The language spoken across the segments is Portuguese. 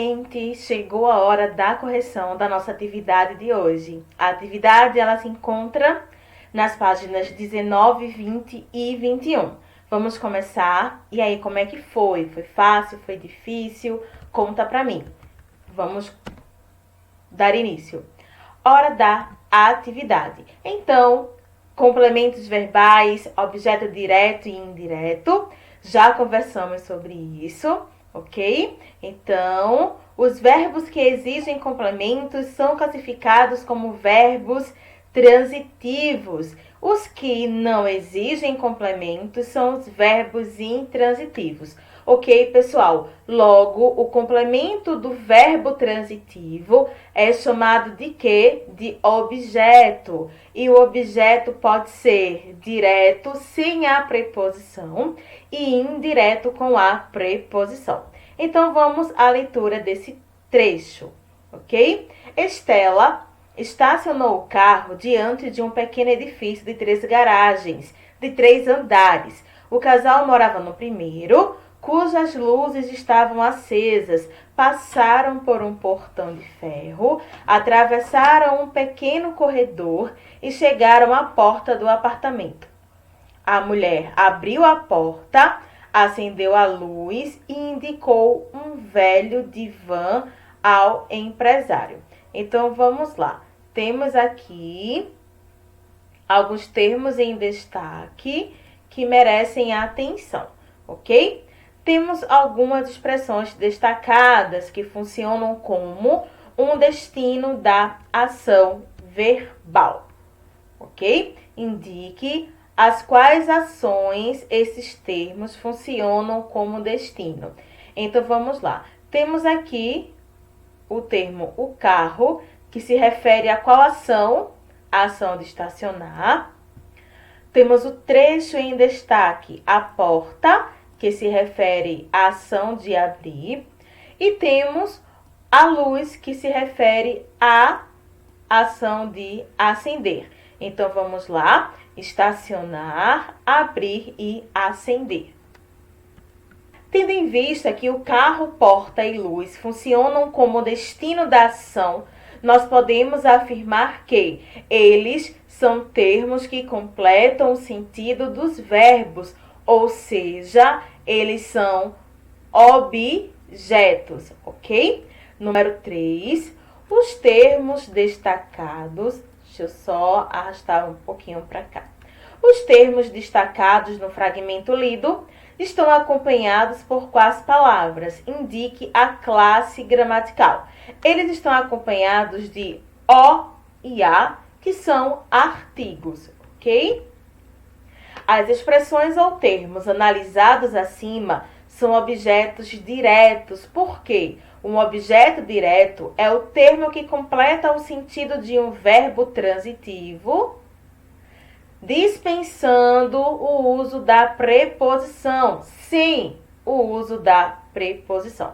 Gente, chegou a hora da correção da nossa atividade de hoje. A atividade ela se encontra nas páginas 19, 20 e 21. Vamos começar. E aí, como é que foi? Foi fácil? Foi difícil? Conta pra mim. Vamos dar início. Hora da atividade. Então, complementos verbais, objeto direto e indireto. Já conversamos sobre isso, ok? Então, os verbos que exigem complementos são classificados como verbos transitivos. Os que não exigem complementos são os verbos intransitivos. Ok, pessoal? Logo, o complemento do verbo transitivo é chamado de quê? De objeto. E o objeto pode ser direto sem a preposição e indireto com a preposição. Então, vamos à leitura desse trecho, ok? Estela estacionou o carro diante de um pequeno edifício de 3 garagens, de 3 andares. O casal morava no primeiro, cujas luzes estavam acesas. Passaram por um portão de ferro, atravessaram um pequeno corredor e chegaram à porta do apartamento. A mulher abriu a porta, acendeu a luz e indicou um velho divã ao empresário. Então, vamos lá. Temos aqui alguns termos em destaque que merecem atenção, ok? Temos algumas expressões destacadas que funcionam como um destino da ação verbal, ok? Indique as quais ações esses termos funcionam como destino. Então, vamos lá. Temos aqui o termo o carro, que se refere a qual ação? A ação de estacionar. Temos o trecho em destaque, a porta, que se refere à ação de abrir. E temos a luz, que se refere à ação de acender. Então, vamos lá. Estacionar, abrir e acender. Tendo em vista que o carro, porta e luz funcionam como destino da ação, nós podemos afirmar que eles são termos que completam o sentido dos verbos, ou seja, eles são objetos, ok? Número 3, os termos destacados. Deixa eu só arrastar um pouquinho para cá. Os termos destacados no fragmento lido estão acompanhados por quais palavras? Indique a classe gramatical. Eles estão acompanhados de O e A, que são artigos, ok? As expressões ou termos analisados acima são objetos diretos. Por quê? Um objeto direto é o termo que completa o sentido de um verbo transitivo, dispensando o uso da preposição. Sim, o uso da preposição.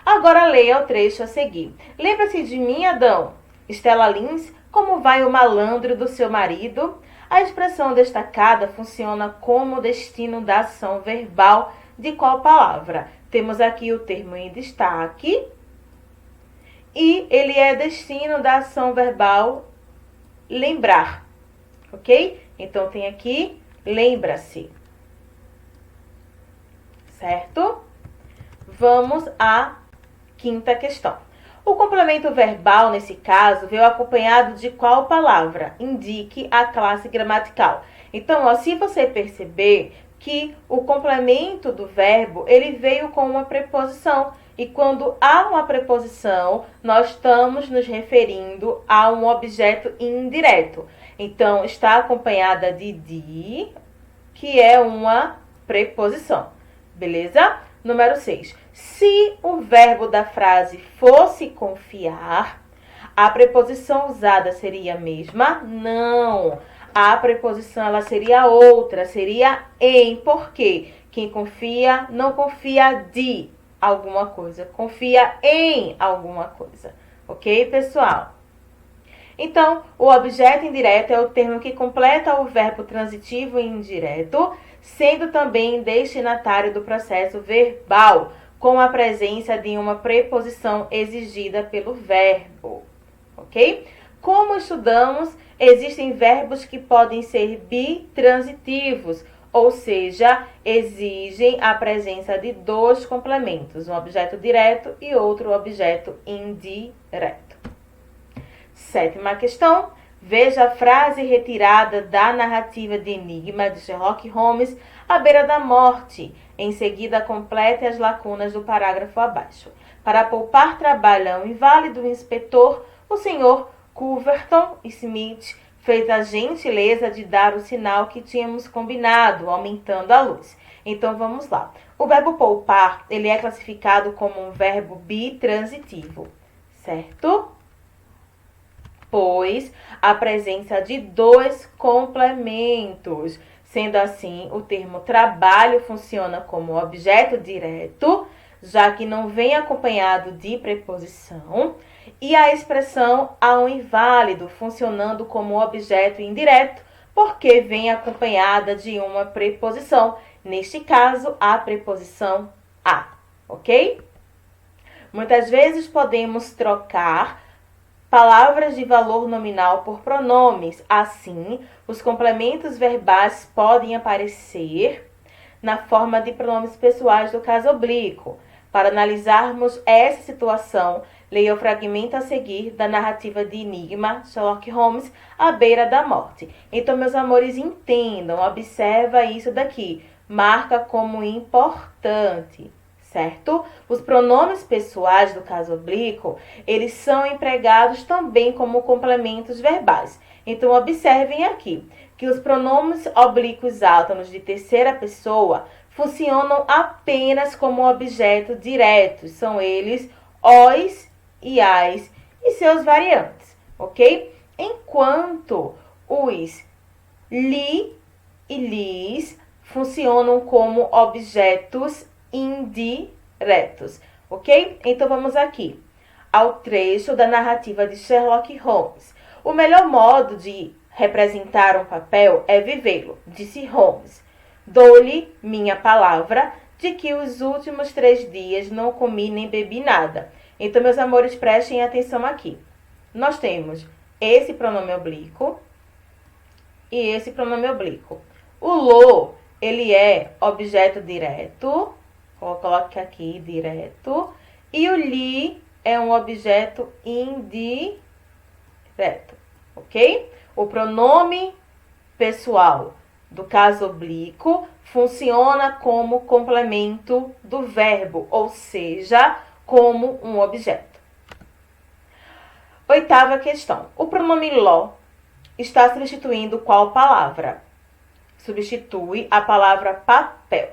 Agora leia o trecho a seguir. Lembra-se de mim, Adão? Estela Lins, como vai o malandro do seu marido? A expressão destacada funciona como destino da ação verbal de qual palavra? Temos aqui o termo em destaque e ele é destino da ação verbal lembrar, ok? Então, tem aqui lembra-se, certo? Vamos à quinta questão. O complemento verbal, nesse caso, veio acompanhado de qual palavra? Indique a classe gramatical. Então, ó, se você perceber que o complemento do verbo, ele veio com uma preposição. E quando há uma preposição, nós estamos nos referindo a um objeto indireto. Então, está acompanhada de, que é uma preposição. Beleza? Número 6. Se o verbo da frase fosse confiar, a preposição usada seria a mesma? Não. A preposição ela seria outra, seria em. Por quê? Quem confia não confia de alguma coisa, confia em alguma coisa. Ok, pessoal? Então, o objeto indireto é o termo que completa o verbo transitivo e indireto, sendo também destinatário do processo verbal, com a presença de uma preposição exigida pelo verbo, ok? Como estudamos, existem verbos que podem ser bitransitivos, ou seja, exigem a presença de dois complementos, um objeto direto e outro objeto indireto. Sétima questão. Veja a frase retirada da narrativa de Enigma de Sherlock Holmes, À Beira da Morte. Em seguida, complete as lacunas do parágrafo abaixo. Para poupar trabalho ao inválido inspetor, o senhor Culverton Smith fez a gentileza de dar o sinal que tínhamos combinado, aumentando a luz. Então, vamos lá. O verbo poupar, ele é classificado como um verbo bitransitivo, certo? Pois a presença de dois complementos. Sendo assim, o termo trabalho funciona como objeto direto, já que não vem acompanhado de preposição, e a expressão ao inválido funcionando como objeto indireto, porque vem acompanhada de uma preposição, neste caso, a preposição a, ok? Muitas vezes podemos trocar palavras de valor nominal por pronomes. Assim, os complementos verbais podem aparecer na forma de pronomes pessoais do caso oblíquo. Para analisarmos essa situação, leia o fragmento a seguir da narrativa de Enigma, Sherlock Holmes, À Beira da Morte. Então, meus amores, entendam, observa isso daqui, marca como importante. Certo? Os pronomes pessoais do caso oblíquo, eles são empregados também como complementos verbais. Então, observem aqui que os pronomes oblíquos átonos de terceira pessoa funcionam apenas como objeto direto. São eles os e as e seus variantes, ok? Enquanto os li e lis funcionam como objetos indiretos, ok? Então, vamos aqui ao trecho da narrativa de Sherlock Holmes. O melhor modo de representar um papel é vivê-lo, disse Holmes. Dou-lhe minha palavra de que os últimos 3 dias não comi nem bebi nada. Então, meus amores, prestem atenção aqui. Nós temos esse pronome oblíquo e esse pronome oblíquo. O lo, ele é objeto direto. Coloque aqui, direto. E o li é um objeto indireto, ok? O pronome pessoal do caso oblíquo funciona como complemento do verbo, ou seja, como um objeto. Oitava questão. O pronome lo está substituindo qual palavra? Substitui a palavra papel,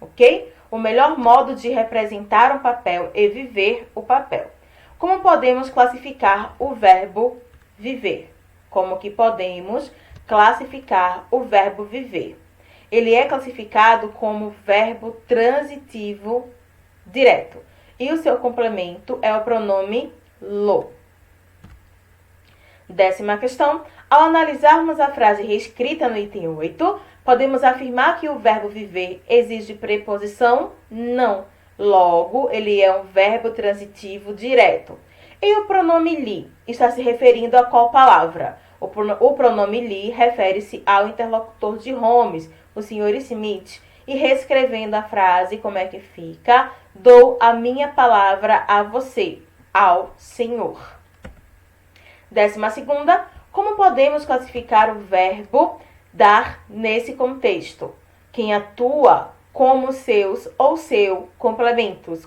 ok? O melhor modo de representar um papel é viver o papel. Como podemos classificar o verbo viver? Como que podemos classificar o verbo viver? Ele é classificado como verbo transitivo direto. E o seu complemento é o pronome lo. 10ª questão. Ao analisarmos a frase reescrita no item 8, podemos afirmar que o verbo viver exige preposição? Não. Logo, ele é um verbo transitivo direto. E o pronome li está se referindo a qual palavra? O pronome li refere-se ao interlocutor de Holmes, o Sr. Smith. E reescrevendo a frase, como é que fica? Dou a minha palavra a você, ao Senhor. 12ª. Como podemos classificar o verbo dar nesse contexto? Quem atua como seus ou seu complementos.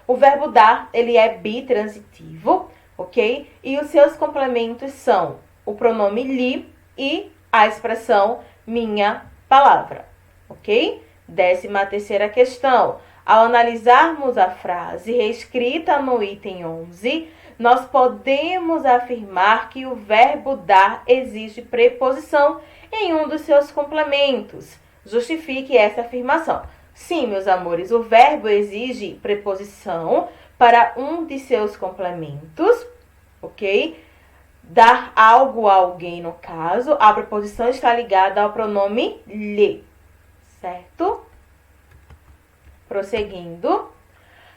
O verbo dar, ele é bitransitivo, ok? E os seus complementos são o pronome li e a expressão minha palavra, ok? 13ª questão. Ao analisarmos a frase reescrita no item 11, nós podemos afirmar que o verbo dar exige preposição em um dos seus complementos. Justifique essa afirmação. Sim, meus amores, o verbo exige preposição para um de seus complementos, ok? Dar algo a alguém, no caso, a preposição está ligada ao pronome lhe, certo? Prosseguindo.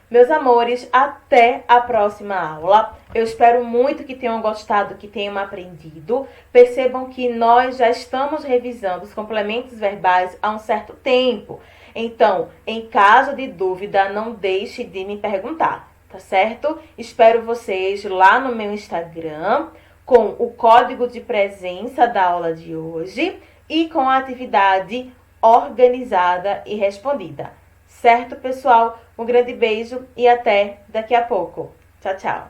Meus amores, até a próxima aula. Eu espero muito que tenham gostado, que tenham aprendido. Percebam que nós já estamos revisando os complementos verbais há um certo tempo. Então, em caso de dúvida, não deixe de me perguntar, tá certo? Espero vocês lá no meu Instagram com o código de presença da aula de hoje e com a atividade organizada e respondida. Certo, pessoal? Um grande beijo e até daqui a pouco. Tchau, tchau.